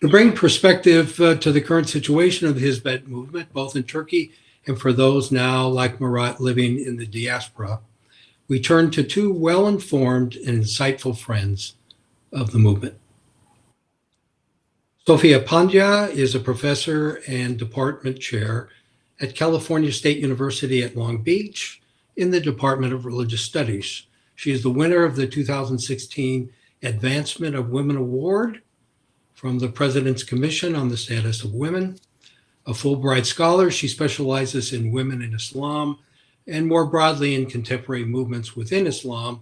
To bring perspective to the current situation of the Hizmet movement, both in Turkey and for those now like Murat living in the diaspora, we turn to two well-informed and insightful friends of the movement. Sophia Pandya is a professor and department chair at California State University at Long Beach in the Department of Religious Studies. She is the winner of the 2016 Advancement of Women Award from the President's Commission on the Status of Women. A Fulbright scholar, she specializes in women in Islam and more broadly in contemporary movements within Islam,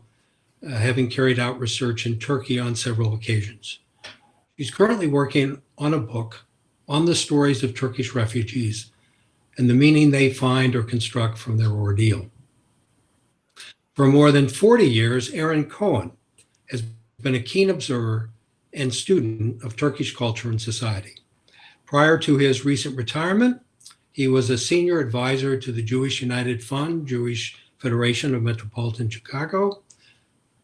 having carried out research in Turkey on several occasions. She's currently working on a book on the stories of Turkish refugees and the meaning they find or construct from their ordeal. For more than 40 years, Aaron Cohen has been a keen observer and student of Turkish culture and society. Prior to his recent retirement, he was a senior advisor to the Jewish United Fund, Jewish Federation of Metropolitan Chicago.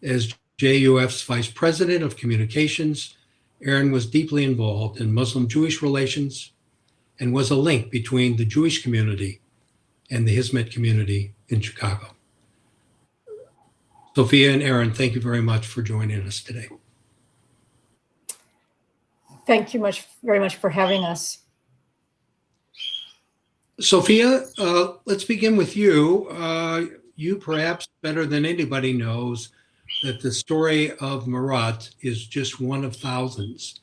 As JUF's vice president of communications, Aaron was deeply involved in Muslim-Jewish relations and was a link between the Jewish community and the Hizmet community in Chicago. Sophia and Aaron, thank you very much for joining us today. Thank you very much for having us. Sophia, let's begin with you. You perhaps better than anybody knows that the story of Murat is just one of thousands.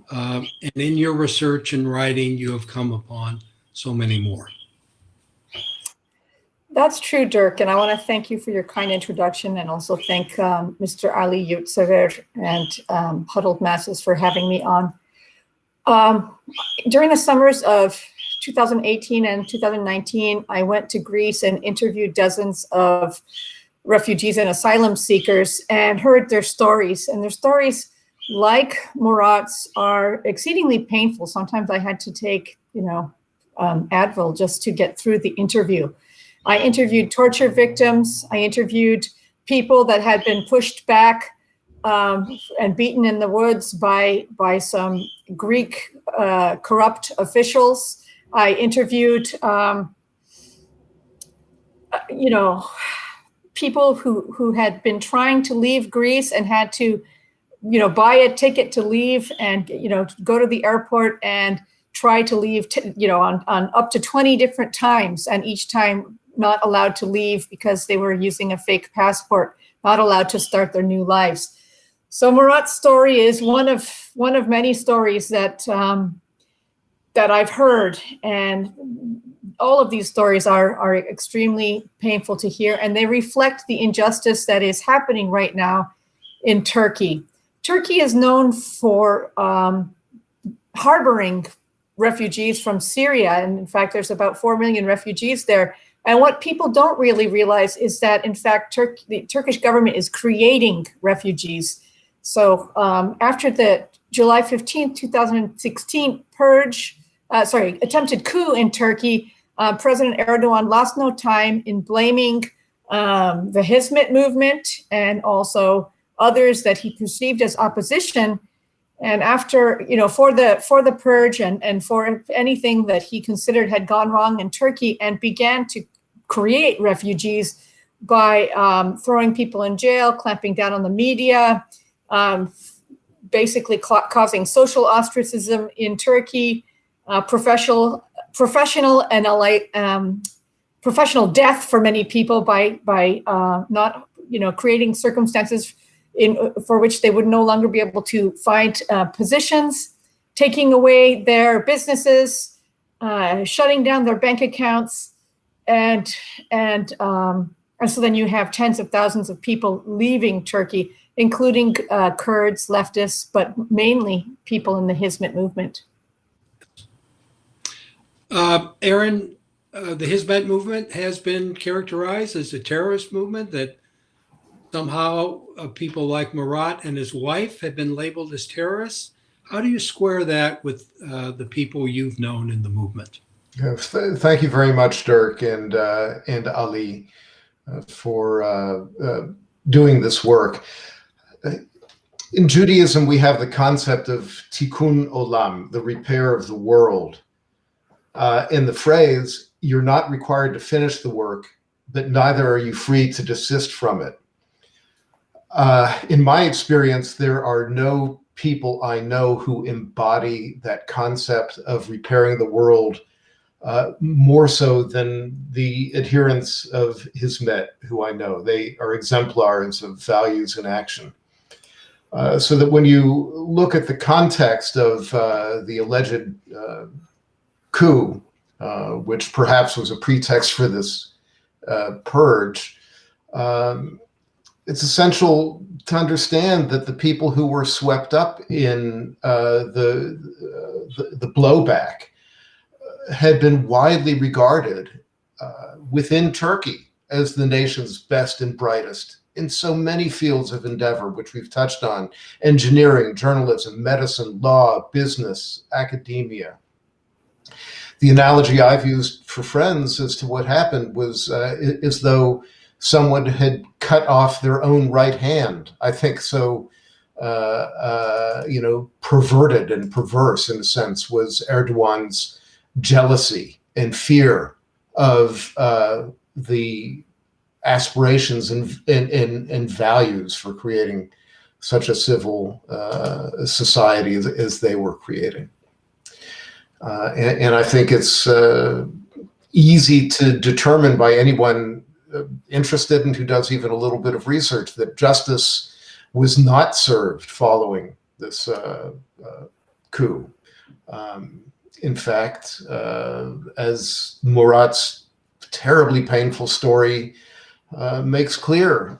And in your research and writing, you have come upon so many more. That's true, Dirk, and I want to thank you for your kind introduction and also thank Mr. Ali Yurtsever and Huddled Masses for having me on. During the summers of 2018 and 2019, I went to Greece and interviewed dozens of refugees and asylum seekers and heard their stories. And their stories, like Murat's, are exceedingly painful. Sometimes I had to take, Advil just to get through the interview. I interviewed torture victims. I interviewed people that had been pushed back and beaten in the woods by some Greek corrupt officials. I interviewed, people who had been trying to leave Greece and had to, buy a ticket to leave and, go to the airport and try to leave, on up to 20 different times, and each time not allowed to leave because they were using a fake passport, not allowed to start their new lives. So Murat's story is one of many stories that I've heard, and all of these stories are extremely painful to hear, and they reflect the injustice that is happening right now in Turkey. Turkey is known for harboring refugees from Syria, and in fact, there's about 4 million refugees there. And what people don't really realize is that, in fact, the Turkish government is creating refugees. So after the July 15, 2016 attempted coup in Turkey, President Erdogan lost no time in blaming the Hizmet movement and also others that he perceived as opposition. And after, for the purge and for anything that he considered had gone wrong in Turkey, and began to create refugees by throwing people in jail, clamping down on the media, basically causing social ostracism in Turkey, professional and professional death for many people by not creating circumstances for which they would no longer be able to find positions, taking away their businesses, shutting down their bank accounts, and so then you have tens of thousands of people leaving Turkey, including Kurds, leftists, but mainly people in the Hizmet movement. Aaron, the Hizmet movement has been characterized as a terrorist movement, that somehow people like Murat and his wife have been labeled as terrorists. How do you square that with the people you've known in the movement? Thank you very much, Dirk and Ali, for doing this work. In Judaism, we have the concept of tikkun olam, the repair of the world. In the phrase, you're not required to finish the work, but neither are you free to desist from it. In my experience, there are no people I know who embody that concept of repairing the world more so than the adherents of Hizmet, who I know. They are exemplars of values and action. So that when you look at the context of the alleged coup, which perhaps was a pretext for this purge, it's essential to understand that the people who were swept up in the blowback had been widely regarded within Turkey as the nation's best and brightest in so many fields of endeavor, which we've touched on: engineering, journalism, medicine, law, business, academia. The analogy I've used for friends as to what happened was as though someone had cut off their own right hand. I think so, perverted and perverse in a sense was Erdogan's jealousy and fear of the aspirations and values for creating such a civil society as they were creating. And I think it's easy to determine by anyone interested and who does even a little bit of research that justice was not served following this coup. In fact, as Murat's terribly painful story makes clear,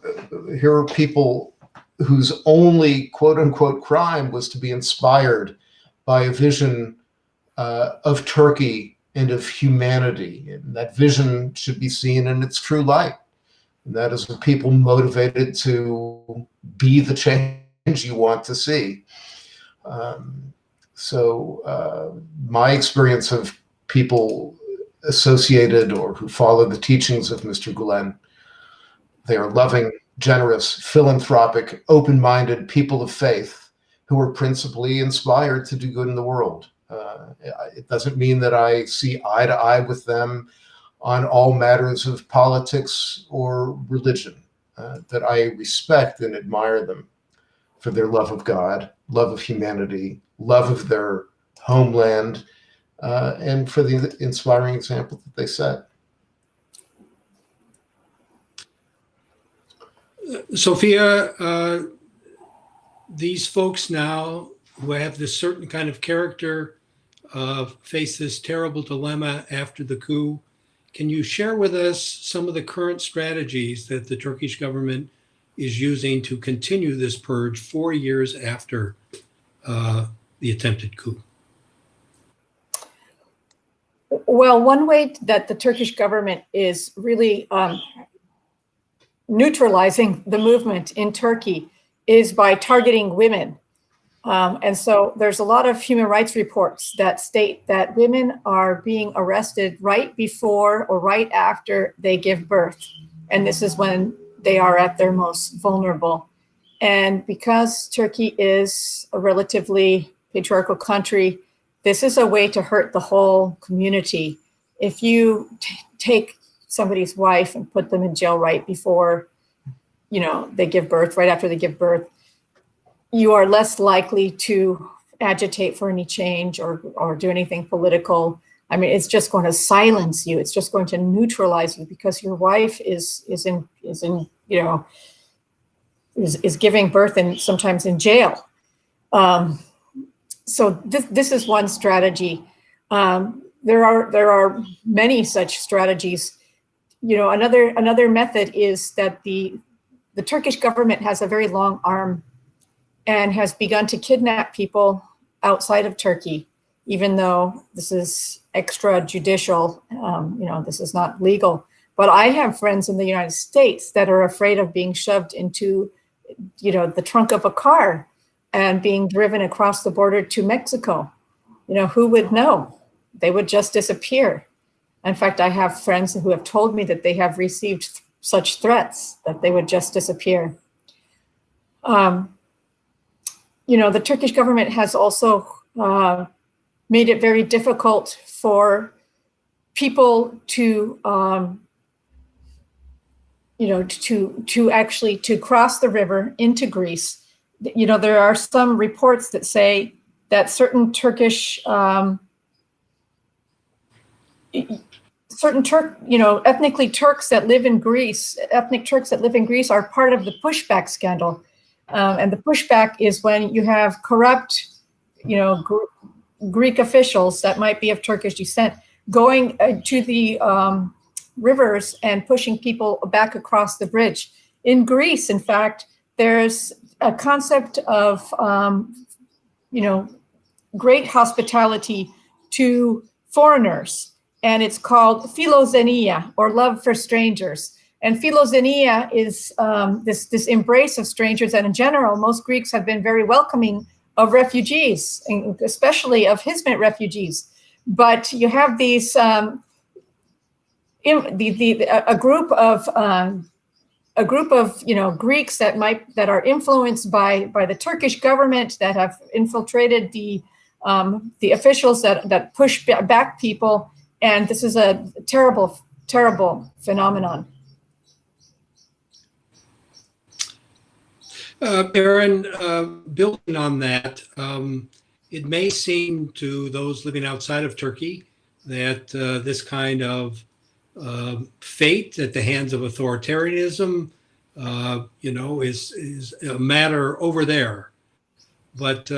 here are people whose only quote unquote crime was to be inspired by a vision of Turkey and of humanity. And that vision should be seen in its true light. And that is people motivated to be the change you want to see. So my experience of people associated or who follow the teachings of Mr. Gulen, they are loving, generous, philanthropic, open-minded people of faith who are principally inspired to do good in the world. It doesn't mean that I see eye to eye with them on all matters of politics or religion, that I respect and admire them for their love of God, love of humanity, love of their homeland, and for the inspiring example that they set. Sophia, these folks now who have this certain kind of character face this terrible dilemma after the coup. Can you share with us some of the current strategies that the Turkish government is using to continue this purge 4 years after the attempted coup? Well, one way that the Turkish government is really neutralizing the movement in Turkey is by targeting women. And so there's a lot of human rights reports that state that women are being arrested right before or right after they give birth. And this is when they are at their most vulnerable. And because Turkey is a relatively patriarchal country, this is a way to hurt the whole community. If you take somebody's wife and put them in jail right before, they give birth, right after they give birth, you are less likely to agitate for any change or do anything political. I mean, it's just going to silence you. It's just going to neutralize you because your wife is giving birth and sometimes in jail. So this is one strategy. There are many such strategies. Another method is that the Turkish government has a very long arm and has begun to kidnap people outside of Turkey, even though this is extrajudicial, this is not legal. But I have friends in the United States that are afraid of being shoved into, the trunk of a car and being driven across the border to Mexico. Who would know? They would just disappear. In fact, I have friends who have told me that they have received such threats that they would just disappear. the Turkish government has also made it very difficult for people to, to actually to cross the river into Greece. There are some reports that say that certain Turkish, ethnically Turks that live in Greece, ethnic Turks that live in Greece are part of the pushback scandal. And the pushback is when you have corrupt, Greek officials that might be of Turkish descent going to the rivers and pushing people back across the bridge. In Greece, in fact, there's a concept of, great hospitality to foreigners, and it's called philoxenia, or love for strangers. And philoxenia is this embrace of strangers, and in general, most Greeks have been very welcoming of refugees, especially of Hizmet refugees. But you have these a group of Greeks that are influenced by the Turkish government, that have infiltrated the officials that push back people, and this is a terrible phenomenon. Aaron, building on that, it may seem to those living outside of Turkey that this kind of fate at the hands of authoritarianism, is a matter over there. But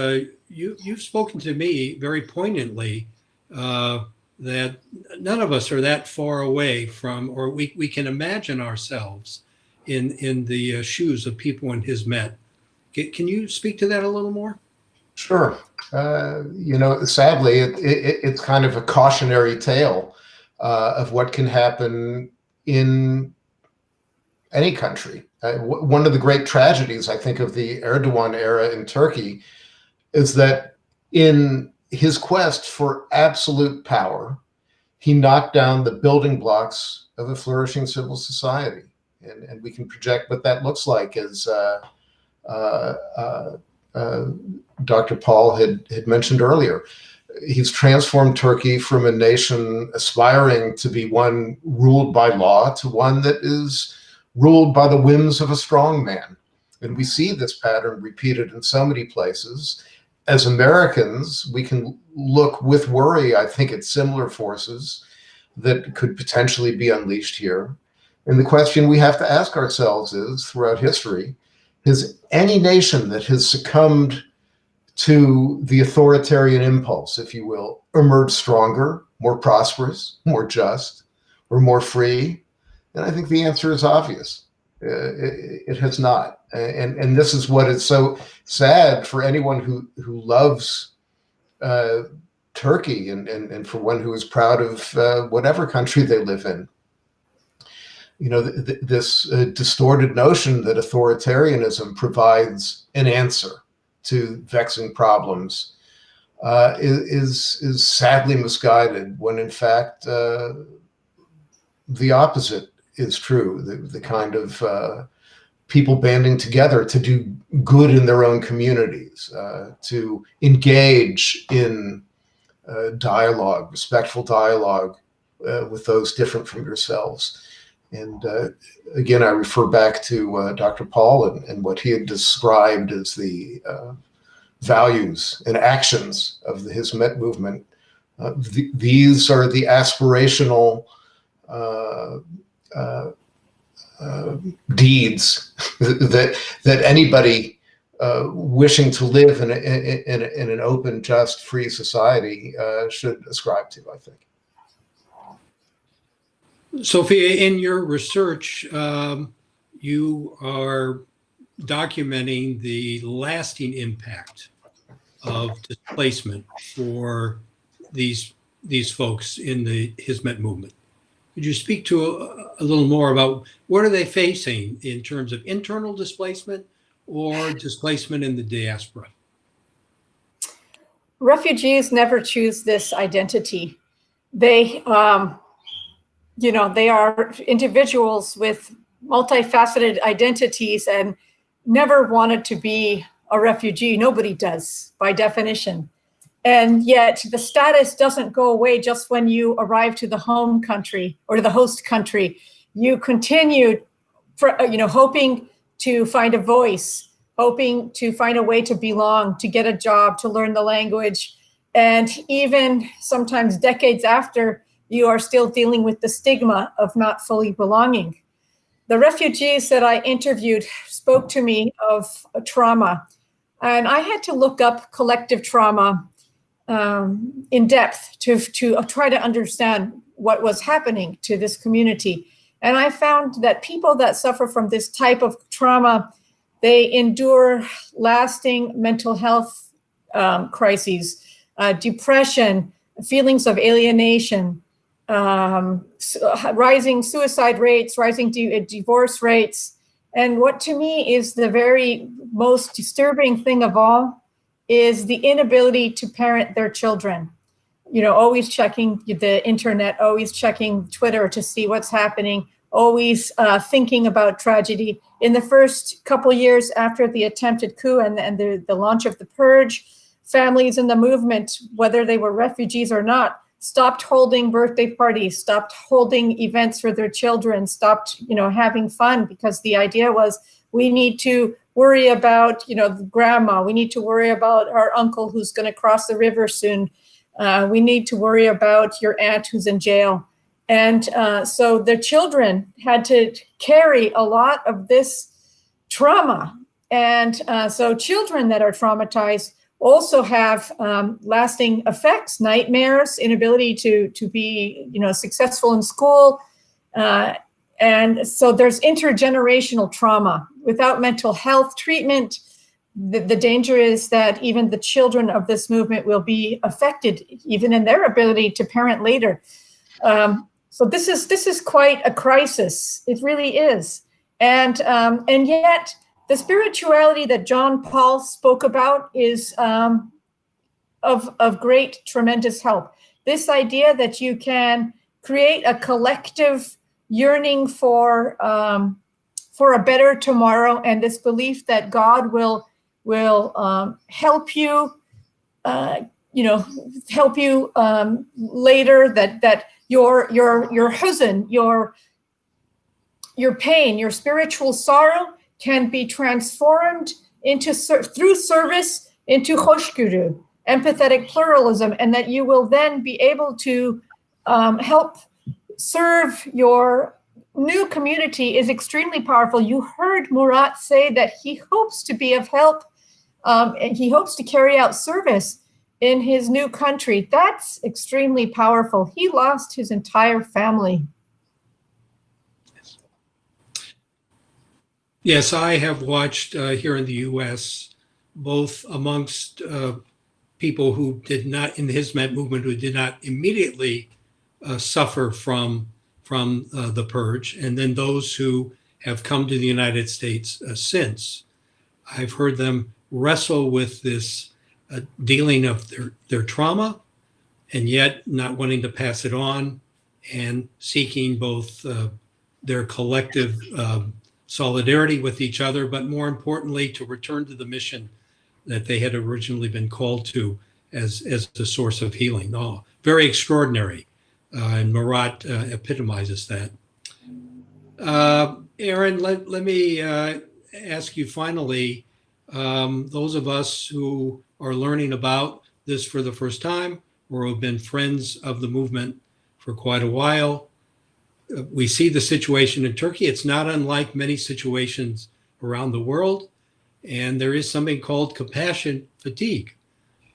you've spoken to me very poignantly that none of us are that far away from, or we can imagine ourselves in the shoes of people in Hizmet. Can you speak to that a little more? Sure. Sadly, it's kind of a cautionary tale of what can happen in any country. One of the great tragedies, I think, of the Erdogan era in Turkey is that in his quest for absolute power, he knocked down the building blocks of a flourishing civil society. And we can project what that looks like, as Dr. Paul had mentioned earlier. He's transformed Turkey from a nation aspiring to be one ruled by law to one that is ruled by the whims of a strong man. And we see this pattern repeated in so many places. As Americans, we can look with worry, I think, at similar forces that could potentially be unleashed here. And the question we have to ask ourselves is, throughout history, has any nation that has succumbed to the authoritarian impulse, if you will, emerged stronger, more prosperous, more just, or more free? And I think the answer is obvious. It has not. And this is what is so sad for anyone who loves Turkey, and for one who is proud of whatever country they live in. This distorted notion that authoritarianism provides an answer to vexing problems is sadly misguided, when in fact the opposite is true. The kind of people banding together to do good in their own communities, to engage in dialogue, respectful dialogue with those different from yourselves. And again, I refer back to Dr. Paul and what he had described as the values and actions of the Hizmet movement. These are the aspirational deeds that anybody wishing to live in an open, just, free society should ascribe to, I think. Sophia, in your research, you are documenting the lasting impact of displacement for these folks in the Hizmet movement. Could you speak to a little more about what are they facing in terms of internal displacement or displacement in the diaspora? Refugees never choose this identity. They they are individuals with multifaceted identities and never wanted to be a refugee. Nobody does, by definition. And yet the status doesn't go away just when you arrive to the home country or to the host country. You continue, hoping to find a voice, hoping to find a way to belong, to get a job, to learn the language. And even sometimes decades after, you are still dealing with the stigma of not fully belonging. The refugees that I interviewed spoke to me of trauma. And I had to look up collective trauma in depth to try to understand what was happening to this community. And I found that people that suffer from this type of trauma, they endure lasting mental health crises, depression, feelings of alienation, rising suicide rates, rising divorce rates. And what to me is the very most disturbing thing of all is the inability to parent their children. Always checking the internet, always checking Twitter to see what's happening, always thinking about tragedy. In the first couple years after the attempted coup and the launch of the purge, families in the movement, whether they were refugees or not, stopped holding birthday parties, stopped holding events for their children, stopped, having fun, because the idea was we need to worry about, grandma. We need to worry about our uncle who's going to cross the river soon. We need to worry about your aunt who's in jail. And so the children had to carry a lot of this trauma. And so children that are traumatized also have lasting effects, nightmares, inability to be, successful in school. And so there's intergenerational trauma. Without mental health treatment, the danger is that even the children of this movement will be affected, even in their ability to parent later. So this is quite a crisis. It really is. And yet the spirituality that John Paul spoke about is of great, tremendous help. This idea that you can create a collective yearning for a better tomorrow, and this belief that God will help you, help you later. That your huzn, your pain, your spiritual sorrow can be transformed through service into hoşgörü, empathetic pluralism, and that you will then be able to help serve your new community is extremely powerful. You heard Murat say that he hopes to be of help, and he hopes to carry out service in his new country. That's extremely powerful. He lost his entire family. Yes, I have watched here in the U.S., both amongst people who did not, in the Hizmet movement, who did not immediately suffer from the purge, and then those who have come to the United States since. I've heard them wrestle with this dealing of their trauma, and yet not wanting to pass it on, and seeking both their collective solidarity with each other, but more importantly, to return to the mission that they had originally been called to as the source of healing. Oh, very extraordinary. And Murat epitomizes that. Aaron, let me ask you finally, those of us who are learning about this for the first time or have been friends of the movement for quite a while, we see the situation in Turkey. It's not unlike many situations around the world, and there is something called compassion fatigue.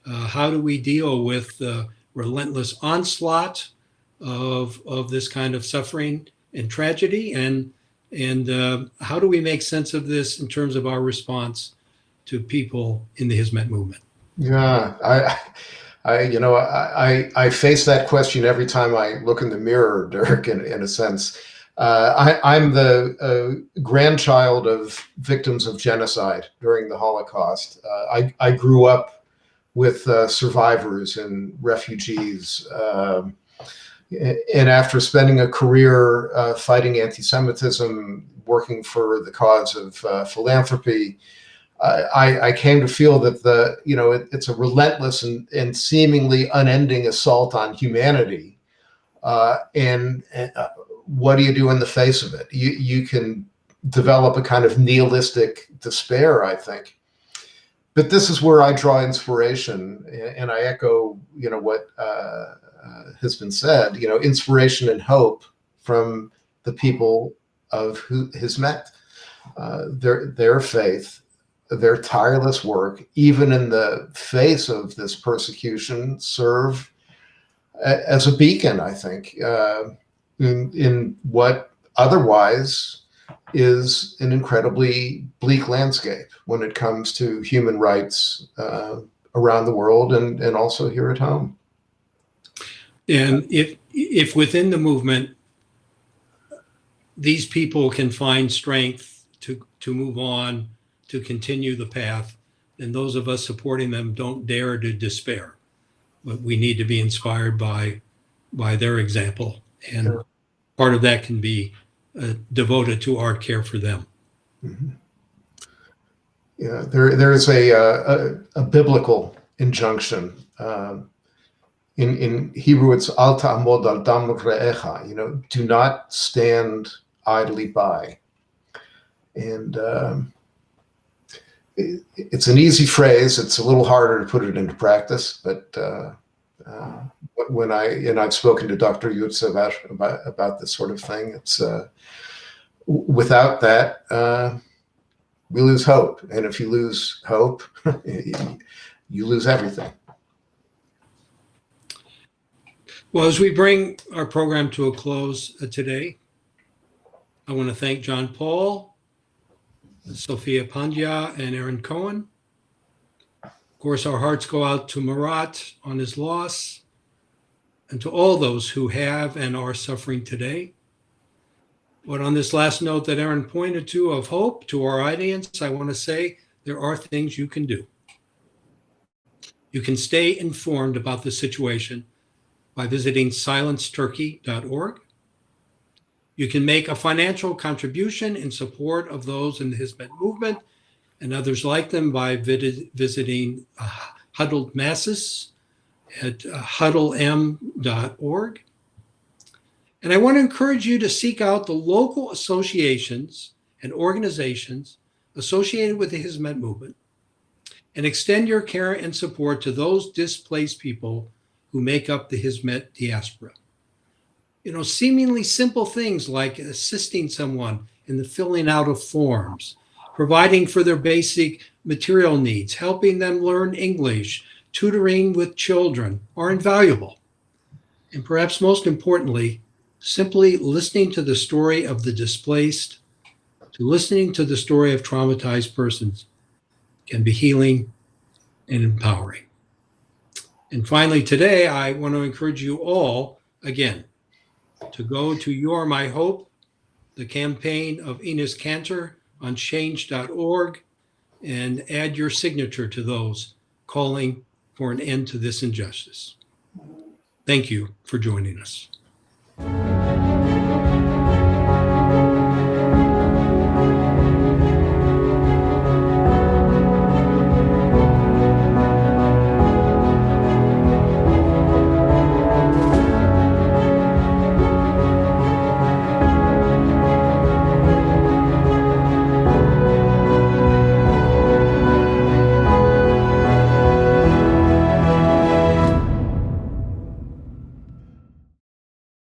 How do we deal with the relentless onslaught of this kind of suffering and tragedy, and how do we make sense of this in terms of our response to people in the Hizmet movement? Yeah, I face that question every time I look in the mirror, Dirk, in a sense. I'm the grandchild of victims of genocide during the Holocaust. I grew up with survivors and refugees. And after spending a career fighting anti-Semitism, working for the cause of philanthropy, I came to feel that it's a relentless and seemingly unending assault on humanity. And what do you do in the face of it? You can develop a kind of nihilistic despair, I think. But this is where I draw inspiration, and I echo, what has been said. Inspiration and hope from the people of Hizmet, their faith, their tireless work, even in the face of this persecution, serve as a beacon, I think, in what otherwise is an incredibly bleak landscape when it comes to human rights around the world and also here at home. And if within the movement, these people can find strength to move on, to continue the path, then those of us supporting them don't dare to despair. But we need to be inspired by their example. And Sure. Part of that can be devoted to our care for them. Mm-hmm. Yeah, there is a biblical injunction. In Hebrew, it's al ta'amod al dam re'echa, do not stand idly by. And it's an easy phrase. It's a little harder to put it into practice, but when I've spoken to Dr. Yurtsever about this sort of thing, it's without that, we lose hope. And if you lose hope, you lose everything. Well, as we bring our program to a close today, I want to thank John Paul, Sophia Pandya, and Aaron Cohen. Of course, our hearts go out to Marat on his loss and to all those who have and are suffering today. But on this last note that Aaron pointed to of hope to our audience, I want to say there are things you can do. You can stay informed about the situation by visiting silenceturkey.org. You can make a financial contribution in support of those in the Hizmet movement and others like them by visiting Huddled Masses at huddlem.org. And I want to encourage you to seek out the local associations and organizations associated with the Hizmet movement and extend your care and support to those displaced people who make up the Hizmet diaspora. Seemingly simple things like assisting someone in the filling out of forms, providing for their basic material needs, helping them learn English, tutoring with children are invaluable. And perhaps most importantly, simply listening to the story of the displaced, to listening to the story of traumatized persons can be healing and empowering. And finally, today, I want to encourage you all, again, to go to You Are My Hope, the campaign of Enos Cantor on change.org, and add your signature to those calling for an end to this injustice. Thank you for joining us.